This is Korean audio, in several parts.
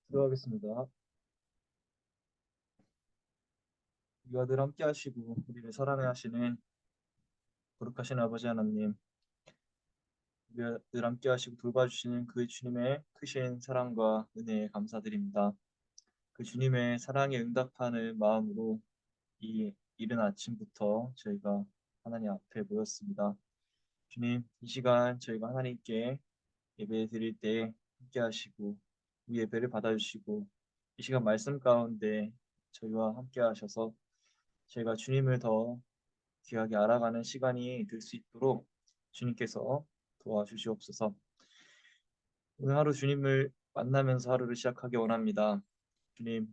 들어가겠습니다. 우리가 늘 함께 하시고 우리를 사랑해 하시는 거룩하신 아버지 하나님, 우리가 늘 함께 하시고 돌봐주시는 그 주님의 크신 사랑과 은혜에 감사드립니다. 그 주님의 사랑에 응답하는 마음으로 이 이른 아침부터 저희가 하나님 앞에 모였습니다. 주님, 이 시간 저희가 하나님께 예배 드릴 때 함께 하시고 이 예배를 받아주시고 이 시간 말씀 가운데 저희와 함께 하셔서 저희가 주님을 더 귀하게 알아가는 시간이 될 수 있도록 주님께서 도와주시옵소서. 오늘 하루 주님을 만나면서 하루를 시작하기 원합니다. 주님,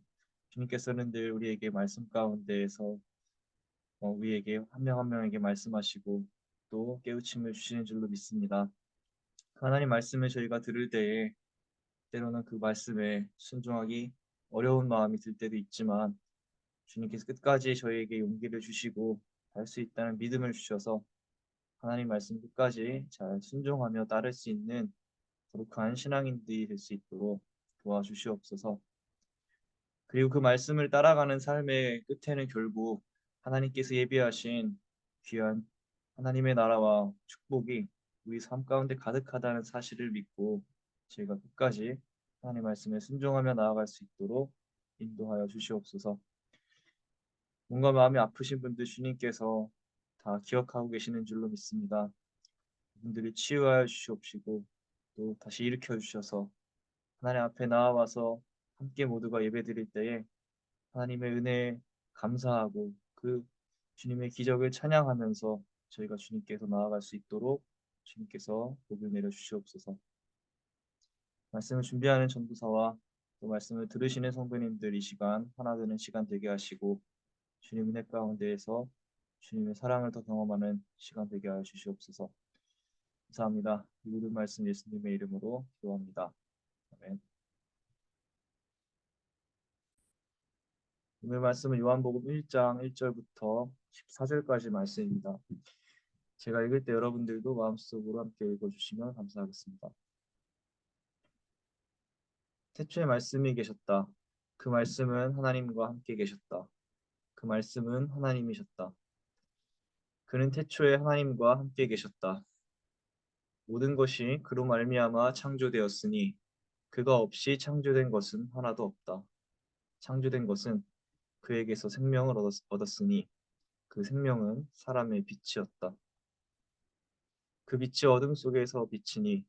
주님께서는 늘 우리에게 말씀 가운데에서 우리에게 한 명 한 명에게 말씀하시고 또 깨우침을 주시는 줄로 믿습니다. 그 하나님 말씀을 저희가 들을 때에 때로는 그 말씀에 순종하기 어려운 마음이 들 때도 있지만 주님께서 끝까지 저희에게 용기를 주시고 할 수 있다는 믿음을 주셔서 하나님 말씀 끝까지 잘 순종하며 따를 수 있는 거룩한 신앙인들이 될 수 있도록 도와주시옵소서. 그리고 그 말씀을 따라가는 삶의 끝에는 결국 하나님께서 예비하신 귀한 하나님의 나라와 축복이 우리 삶 가운데 가득하다는 사실을 믿고 저희가 끝까지 하나님 말씀에 순종하며 나아갈 수 있도록 인도하여 주시옵소서. 뭔가 마음이 아프신 분들 주님께서 다 기억하고 계시는 줄로 믿습니다. 그분들을 치유하여 주시옵시고 또 다시 일으켜 주셔서 하나님 앞에 나와서 함께 모두가 예배드릴 때에 하나님의 은혜에 감사하고 그 주님의 기적을 찬양하면서 저희가 주님께서 나아갈 수 있도록 주님께서 복을 내려 주시옵소서. 말씀을 준비하는 전도사와 또 말씀을 들으시는 성도님들 이 시간 하나 되는 시간 되게 하시고 주님 은혜 가운데에서 주님의 사랑을 더 경험하는 시간 되게 하여 주시옵소서. 감사합니다. 이 모든 말씀 예수님의 이름으로 기도합니다. 아멘. 오늘 말씀은 요한복음 1장 1절부터 14절까지 말씀입니다. 제가 읽을 때 여러분들도 마음속으로 함께 읽어주시면 감사하겠습니다. 태초에 말씀이 계셨다. 그 말씀은 하나님과 함께 계셨다. 그 말씀은 하나님이셨다. 그는 태초에 하나님과 함께 계셨다. 모든 것이 그로 말미암아 창조되었으니 그가 없이 창조된 것은 하나도 없다. 창조된 것은 그에게서 생명을 얻었으니 그 생명은 사람의 빛이었다. 그 빛이 어둠 속에서 비치니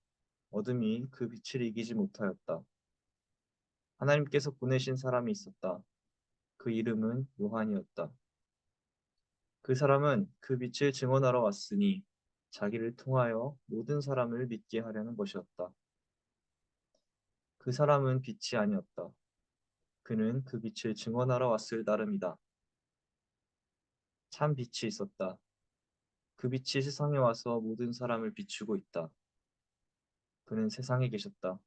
어둠이 그 빛을 이기지 못하였다. 하나님께서 보내신 사람이 있었다. 그 이름은 요한이었다. 그 사람은 그 빛을 증언하러 왔으니 자기를 통하여 모든 사람을 믿게 하려는 것이었다. 그 사람은 빛이 아니었다. 그는 그 빛을 증언하러 왔을 따름이다. 참 빛이 있었다. 그 빛이 세상에 와서 모든 사람을 비추고 있다. 그는 세상에 계셨다.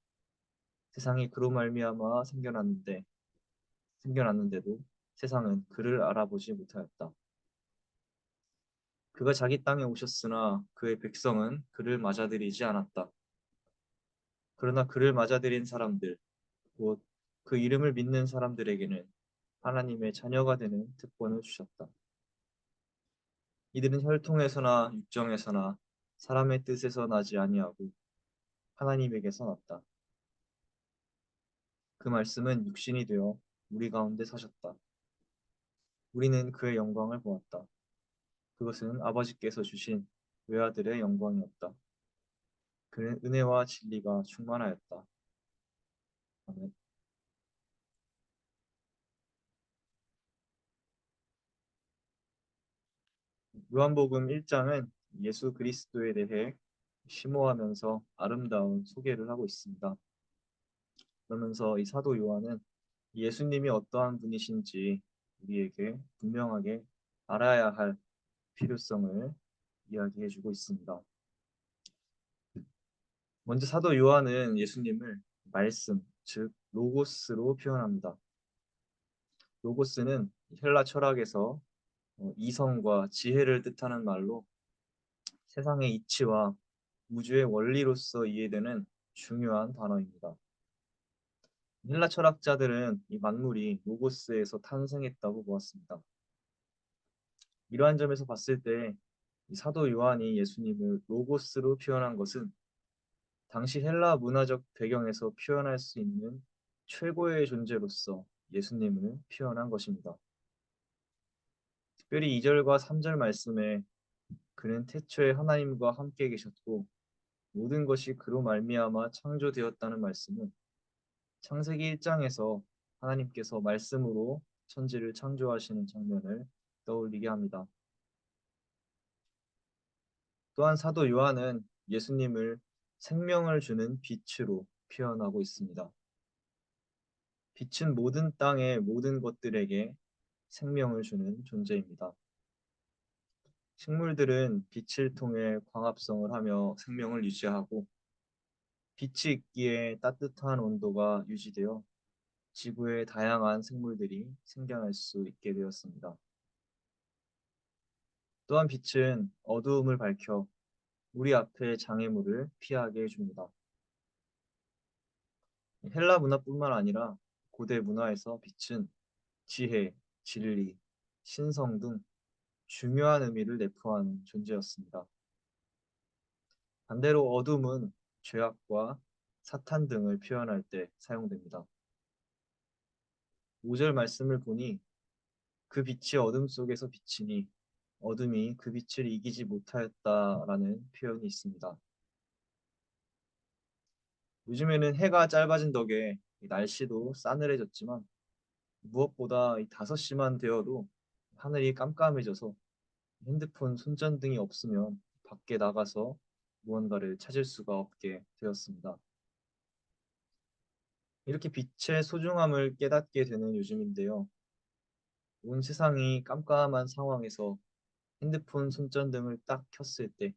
세상이 그로 말미암아 생겨났는데도 세상은 그를 알아보지 못하였다. 그가 자기 땅에 오셨으나 그의 백성은 그를 맞아들이지 않았다. 그러나 그를 맞아들인 사람들, 곧 그 이름을 믿는 사람들에게는 하나님의 자녀가 되는 특권을 주셨다. 이들은 혈통에서나 육정에서나 사람의 뜻에서 나지 아니하고 하나님에게서 났다. 그 말씀은 육신이 되어 우리 가운데 사셨다. 우리는 그의 영광을 보았다. 그것은 아버지께서 주신 외아들의 영광이었다. 그는 은혜와 진리가 충만하였다. 아멘. 요한복음 1장은 예수 그리스도에 대해 심오하면서 아름다운 소개를 하고 있습니다. 그러면서 이 사도 요한은 예수님이 어떠한 분이신지 우리에게 분명하게 알아야 할 필요성을 이야기해주고 있습니다. 먼저 사도 요한은 예수님을 말씀, 즉 로고스로 표현합니다. 로고스는 헬라 철학에서 이성과 지혜를 뜻하는 말로 세상의 이치와 우주의 원리로서 이해되는 중요한 단어입니다. 헬라 철학자들은 이 만물이 로고스에서 탄생했다고 보았습니다. 이러한 점에서 봤을 때 이 사도 요한이 예수님을 로고스로 표현한 것은 당시 헬라 문화적 배경에서 표현할 수 있는 최고의 존재로서 예수님을 표현한 것입니다. 특별히 2절과 3절 말씀에 그는 태초에 하나님과 함께 계셨고 모든 것이 그로 말미암아 창조되었다는 말씀은 창세기 1장에서 하나님께서 말씀으로 천지를 창조하시는 장면을 떠올리게 합니다. 또한 사도 요한은 예수님을 생명을 주는 빛으로 표현하고 있습니다. 빛은 모든 땅의 모든 것들에게 생명을 주는 존재입니다. 식물들은 빛을 통해 광합성을 하며 생명을 유지하고 빛이 있기에 따뜻한 온도가 유지되어 지구의 다양한 생물들이 생겨날 수 있게 되었습니다. 또한 빛은 어두움을 밝혀 우리 앞의 장애물을 피하게 해줍니다. 헬라 문화뿐만 아니라 고대 문화에서 빛은 지혜, 진리, 신성 등 중요한 의미를 내포하는 존재였습니다. 반대로 어둠은 죄악과 사탄 등을 표현할 때 사용됩니다. 5절 말씀을 보니 그 빛이 어둠 속에서 비치니 어둠이 그 빛을 이기지 못하였다라는 표현이 있습니다. 요즘에는 해가 짧아진 덕에 날씨도 싸늘해졌지만 무엇보다 이 5시만 되어도 하늘이 깜깜해져서 핸드폰 손전등이 없으면 밖에 나가서 무언가를 찾을 수가 없게 되었습니다. 이렇게 빛의 소중함을 깨닫게 되는 요즘인데요. 온 세상이 깜깜한 상황에서 핸드폰 손전등을 딱 켰을 때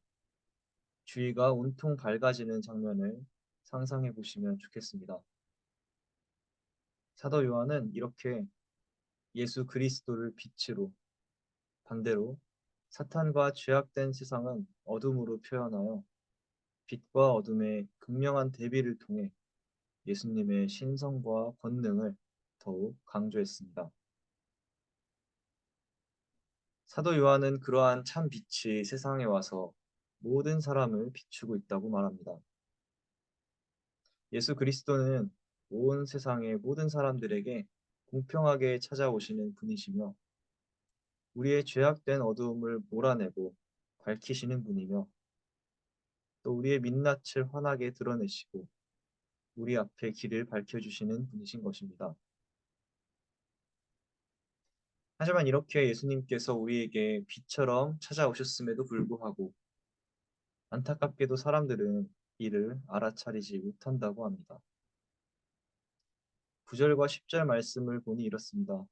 주위가 온통 밝아지는 장면을 상상해 보시면 좋겠습니다. 사도 요한은 이렇게 예수 그리스도를 빛으로 반대로 사탄과 죄악된 세상은 어둠으로 표현하여 빛과 어둠의 극명한 대비를 통해 예수님의 신성과 권능을 더욱 강조했습니다. 사도 요한은 그러한 참 빛이 세상에 와서 모든 사람을 비추고 있다고 말합니다. 예수 그리스도는 온 세상의 모든 사람들에게 공평하게 찾아오시는 분이시며 우리의 죄악된 어두움을 몰아내고 밝히시는 분이며 또 우리의 민낯을 환하게 드러내시고 우리 앞에 길을 밝혀주시는 분이신 것입니다. 하지만 이렇게 예수님께서 우리에게 빛처럼 찾아오셨음에도 불구하고 안타깝게도 사람들은 이를 알아차리지 못한다고 합니다. 9절과 10절 말씀을 보니 이렇습니다.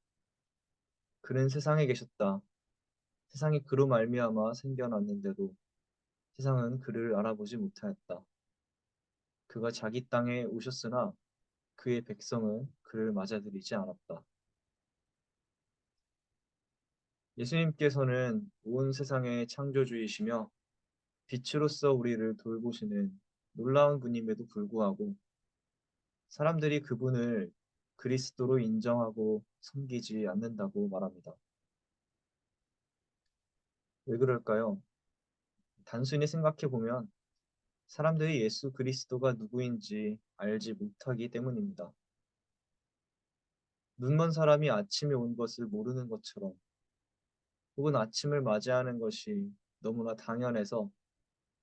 그는 세상에 계셨다. 세상이 그로 말미암아 생겨났는데도 세상은 그를 알아보지 못하였다. 그가 자기 땅에 오셨으나 그의 백성은 그를 맞아들이지 않았다. 예수님께서는 온 세상의 창조주이시며 빛으로서 우리를 돌보시는 놀라운 분임에도 불구하고 사람들이 그분을 그리스도로 인정하고 섬기지 않는다고 말합니다. 왜 그럴까요? 단순히 생각해 보면 사람들이 예수 그리스도가 누구인지 알지 못하기 때문입니다. 눈먼 사람이 아침에 온 것을 모르는 것처럼 혹은 아침을 맞이하는 것이 너무나 당연해서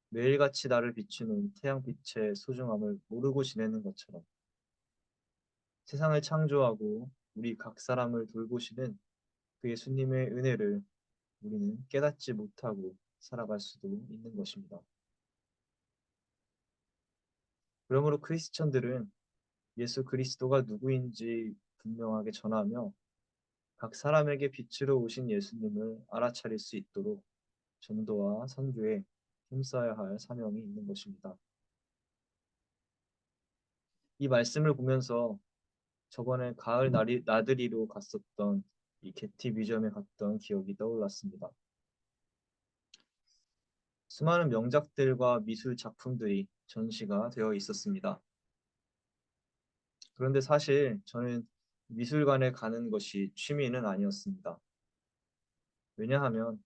매일같이 나를 비추는 태양빛의 소중함을 모르고 지내는 것처럼 세상을 창조하고 우리 각 사람을 돌보시는 그 예수님의 은혜를 우리는 깨닫지 못하고 살아갈 수도 있는 것입니다. 그러므로 크리스천들은 예수 그리스도가 누구인지 분명하게 전하며 각 사람에게 빛으로 오신 예수님을 알아차릴 수 있도록 전도와 선교에 힘써야 할 사명이 있는 것입니다. 이 말씀을 보면서 저번에 가을 나들이로 갔었던 이 게티 뮤지엄에 갔던 기억이 떠올랐습니다. 수많은 명작들과 미술 작품들이 전시가 되어 있었습니다. 그런데 사실 저는 미술관에 가는 것이 취미는 아니었습니다. 왜냐하면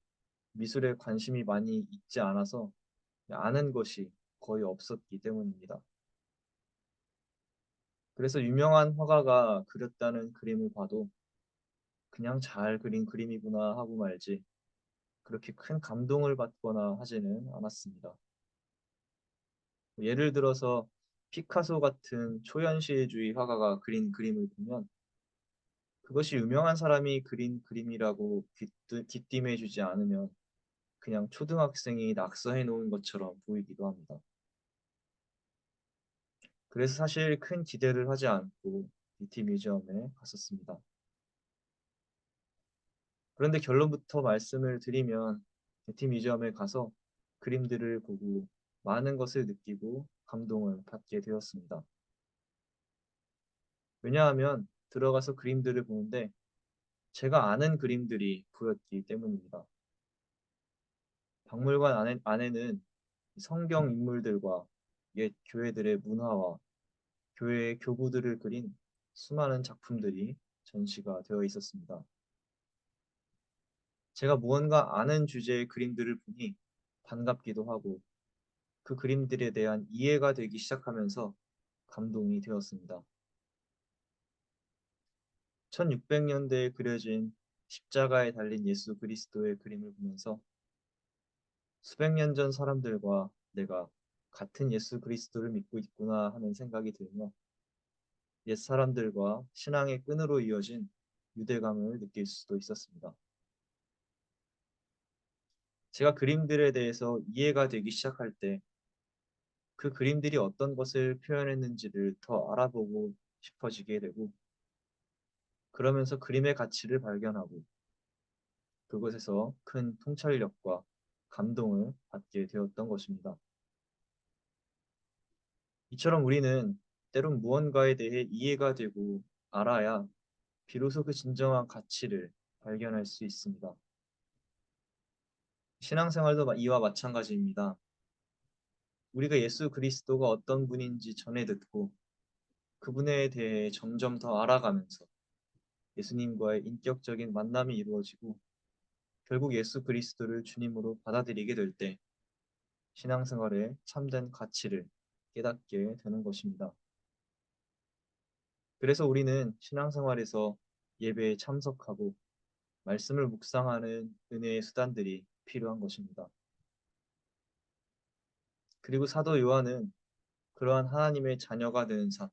미술에 관심이 많이 있지 않아서 아는 것이 거의 없었기 때문입니다. 그래서 유명한 화가가 그렸다는 그림을 봐도 그냥 잘 그린 그림이구나 하고 말지 그렇게 큰 감동을 받거나 하지는 않았습니다. 예를 들어서 피카소 같은 초현실주의 화가가 그린 그림을 보면 그것이 유명한 사람이 그린 그림이라고 귀띔해주지 않으면 그냥 초등학생이 낙서해 놓은 것처럼 보이기도 합니다. 그래서 사실 큰 기대를 하지 않고 BT 뮤지엄에 갔었습니다. 그런데 결론부터 말씀을 드리면 BT 뮤지엄에 가서 그림들을 보고 많은 것을 느끼고 감동을 받게 되었습니다. 왜냐하면 들어가서 그림들을 보는데 제가 아는 그림들이 보였기 때문입니다. 박물관 안에는 성경 인물들과 옛 교회들의 문화와 교회의 교구들을 그린 수많은 작품들이 전시가 되어 있었습니다. 제가 무언가 아는 주제의 그림들을 보니 반갑기도 하고 그 그림들에 대한 이해가 되기 시작하면서 감동이 되었습니다. 1600년대에 그려진 십자가에 달린 예수 그리스도의 그림을 보면서 수백 년 전 사람들과 내가 같은 예수 그리스도를 믿고 있구나 하는 생각이 들며 옛 사람들과 신앙의 끈으로 이어진 유대감을 느낄 수도 있었습니다. 제가 그림들에 대해서 이해가 되기 시작할 때 그 그림들이 어떤 것을 표현했는지를 더 알아보고 싶어지게 되고 그러면서 그림의 가치를 발견하고 그것에서 큰 통찰력과 감동을 받게 되었던 것입니다. 이처럼 우리는 때론 무언가에 대해 이해가 되고 알아야 비로소 그 진정한 가치를 발견할 수 있습니다. 신앙생활도 이와 마찬가지입니다. 우리가 예수 그리스도가 어떤 분인지 전해 듣고 그분에 대해 점점 더 알아가면서 예수님과의 인격적인 만남이 이루어지고 결국 예수 그리스도를 주님으로 받아들이게 될 때 신앙생활의 참된 가치를 깨닫게 되는 것입니다. 그래서 우리는 신앙생활에서 예배에 참석하고 말씀을 묵상하는 은혜의 수단들이 필요한 것입니다. 그리고 사도 요한은 그러한 하나님의 자녀가 되는 삶,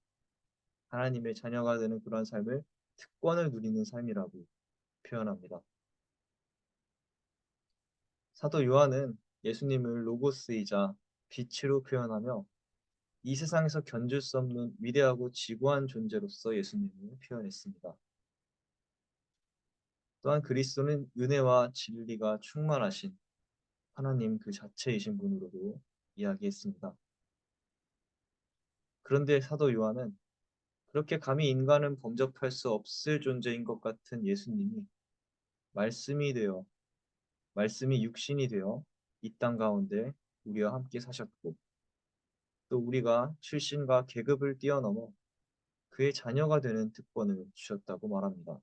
하나님의 자녀가 되는 그러한 삶을 특권을 누리는 삶이라고 표현합니다. 사도 요한은 예수님을 로고스이자 빛으로 표현하며 이 세상에서 견줄 수 없는 위대하고 지고한 존재로서 예수님을 표현했습니다. 또한 그리스도는 은혜와 진리가 충만하신 하나님 그 자체이신 분으로도 이야기했습니다. 그런데 사도 요한은 그렇게 감히 인간은 범접할 수 없을 존재인 것 같은 예수님이 말씀이 되어 말씀이 육신이 되어 이 땅 가운데 우리와 함께 사셨고 또 우리가 출신과 계급을 뛰어넘어 그의 자녀가 되는 특권을 주셨다고 말합니다.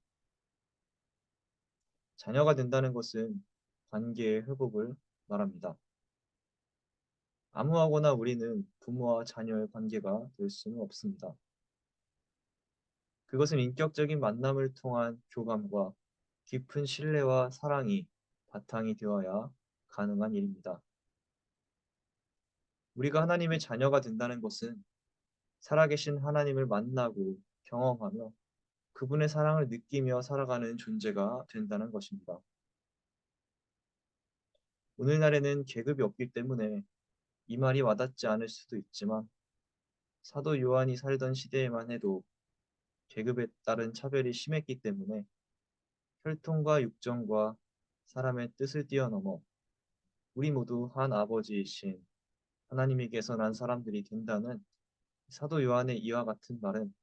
자녀가 된다는 것은 관계의 회복을 말합니다. 아무하고나 우리는 부모와 자녀의 관계가 될 수는 없습니다. 그것은 인격적인 만남을 통한 교감과 깊은 신뢰와 사랑이 바탕이 되어야 가능한 일입니다. 우리가 하나님의 자녀가 된다는 것은 살아계신 하나님을 만나고 경험하며 그분의 사랑을 느끼며 살아가는 존재가 된다는 것입니다. 오늘날에는 계급이 없기 때문에 이 말이 와닿지 않을 수도 있지만 사도 요한이 살던 시대에만 해도 계급에 따른 차별이 심했기 때문에 혈통과 육정과 사람의 뜻을 뛰어넘어 우리 모두 한 아버지이신 하나님에게서 난 사람들이 된다는 사도 요한의 이와 같은 말은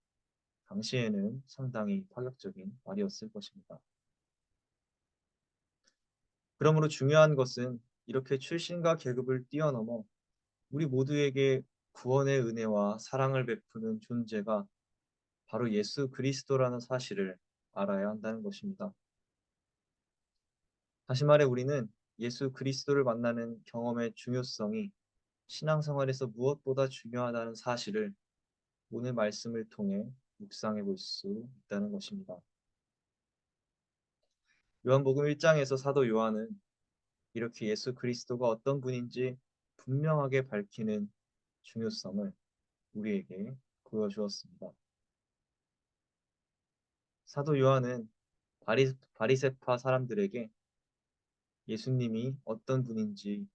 당시에는 상당히 파격적인 말이었을 것입니다. 그러므로 중요한 것은 이렇게 출신과 계급을 뛰어넘어 우리 모두에게 구원의 은혜와 사랑을 베푸는 존재가 바로 예수 그리스도라는 사실을 알아야 한다는 것입니다. 다시 말해 우리는 예수 그리스도를 만나는 경험의 중요성이 신앙생활에서 무엇보다 중요하다는 사실을 오늘 말씀을 통해 묵상해 볼 수 있다는 것입니다. 요한복음 1장에서 사도 요한은 이렇게 예수 그리스도가 어떤 분인지 분명하게 밝히는 중요성을 우리에게 보여주었습니다. 사도 요한은 바리새파 사람들에게 예수님이 어떤 분인지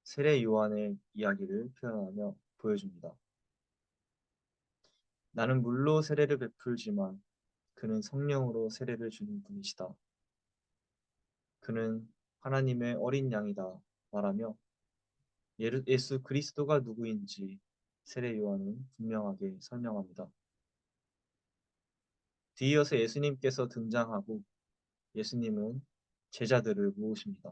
세례 요한의 이야기를 표현하며 보여줍니다. 나는 물로 세례를 베풀지만 그는 성령으로 세례를 주는 분이시다. 그는 하나님의 어린 양이다 말하며 예수 그리스도가 누구인지 세례 요한은 분명하게 설명합니다. 뒤이어서 예수님께서 등장하고 예수님은 제자들을 모으십니다.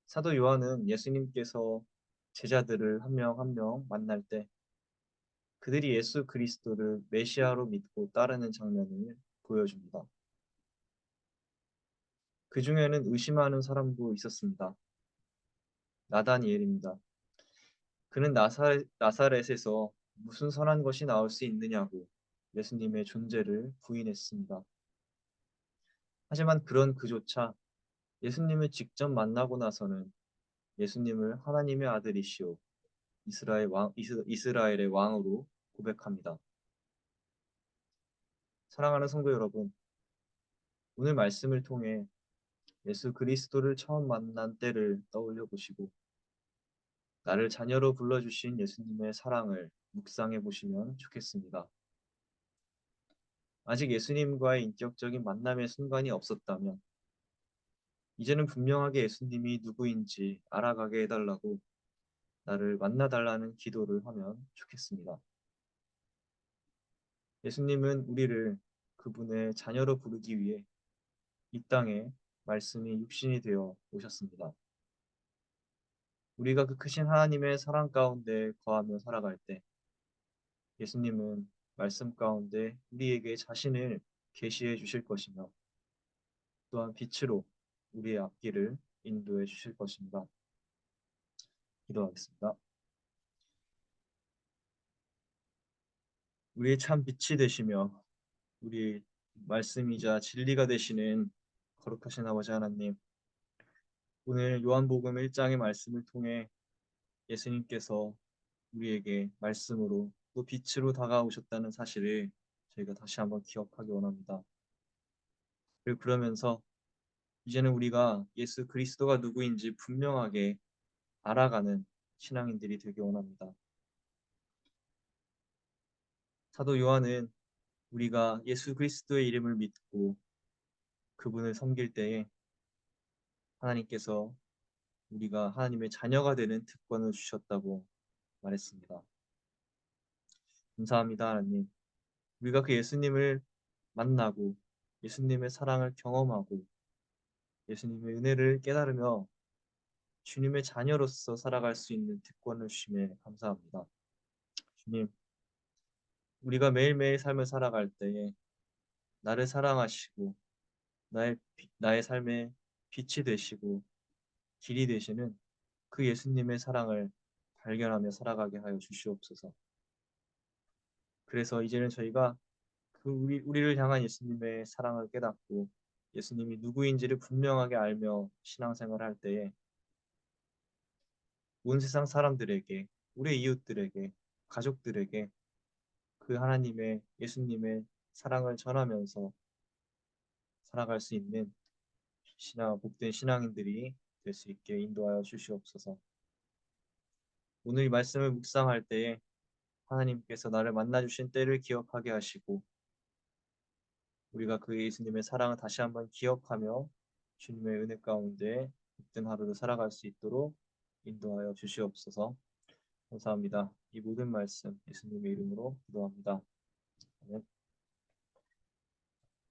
사도 요한은 예수님께서 제자들을 한 명 한 명 만날 때 그들이 예수 그리스도를 메시아로 믿고 따르는 장면을 보여줍니다. 그 중에는 의심하는 사람도 있었습니다. 나다니엘입니다. 그는 나사렛에서 무슨 선한 것이 나올 수 있느냐고 예수님의 존재를 부인했습니다. 하지만 그런 그조차 예수님을 직접 만나고 나서는 예수님을 하나님의 아들이시오 이스라엘의 왕으로 고백합니다. 사랑하는 성도 여러분, 오늘 말씀을 통해 예수 그리스도를 처음 만난 때를 떠올려 보시고 나를 자녀로 불러주신 예수님의 사랑을 묵상해 보시면 좋겠습니다. 아직 예수님과의 인격적인 만남의 순간이 없었다면 이제는 분명하게 예수님이 누구인지 알아가게 해달라고 나를 만나달라는 기도를 하면 좋겠습니다. 예수님은 우리를 그분의 자녀로 부르기 위해 이 땅에 말씀이 육신이 되어 오셨습니다. 우리가 그 크신 하나님의 사랑 가운데 거하며 살아갈 때 예수님은 말씀 가운데 우리에게 자신을 계시해 주실 것이며 또한 빛으로 우리의 앞길을 인도해 주실 것입니다. 기도하겠습니다. 우리의 참 빛이 되시며 우리 말씀이자 진리가 되시는 거룩하신 아버지 하나님, 오늘 요한복음 1장의 말씀을 통해 예수님께서 우리에게 말씀으로 또 빛으로 다가오셨다는 사실을 저희가 다시 한번 기억하기 원합니다. 그리고 그러면서 이제는 우리가 예수 그리스도가 누구인지 분명하게 알아가는 신앙인들이 되기 원합니다. 사도 요한은 우리가 예수 그리스도의 이름을 믿고 그분을 섬길 때에 하나님께서 우리가 하나님의 자녀가 되는 특권을 주셨다고 말했습니다. 감사합니다, 하나님. 우리가 그 예수님을 만나고 예수님의 사랑을 경험하고 예수님의 은혜를 깨달으며 주님의 자녀로서 살아갈 수 있는 특권을 주심에 감사합니다. 주님, 우리가 매일매일 삶을 살아갈 때에 나를 사랑하시고 나의 삶의 빛이 되시고 길이 되시는 그 예수님의 사랑을 발견하며 살아가게 하여 주시옵소서. 그래서 이제는 저희가 우리를 향한 예수님의 사랑을 깨닫고 예수님이 누구인지를 분명하게 알며 신앙생활을 할 때에 온 세상 사람들에게, 우리 이웃들에게, 가족들에게 그 하나님의 예수님의 사랑을 전하면서 살아갈 수 있는 복된 신앙인들이 될 수 있게 인도하여 주시옵소서. 오늘 이 말씀을 묵상할 때에 하나님께서 나를 만나주신 때를 기억하게 하시고 우리가 그 예수님의 사랑을 다시 한번 기억하며 주님의 은혜 가운데 복된 하루를 살아갈 수 있도록 인도하여 주시옵소서. 감사합니다. 이 모든 말씀 예수님의 이름으로 기도합니다. 아멘.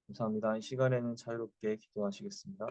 감사합니다. 이 시간에는 자유롭게 기도하시겠습니다.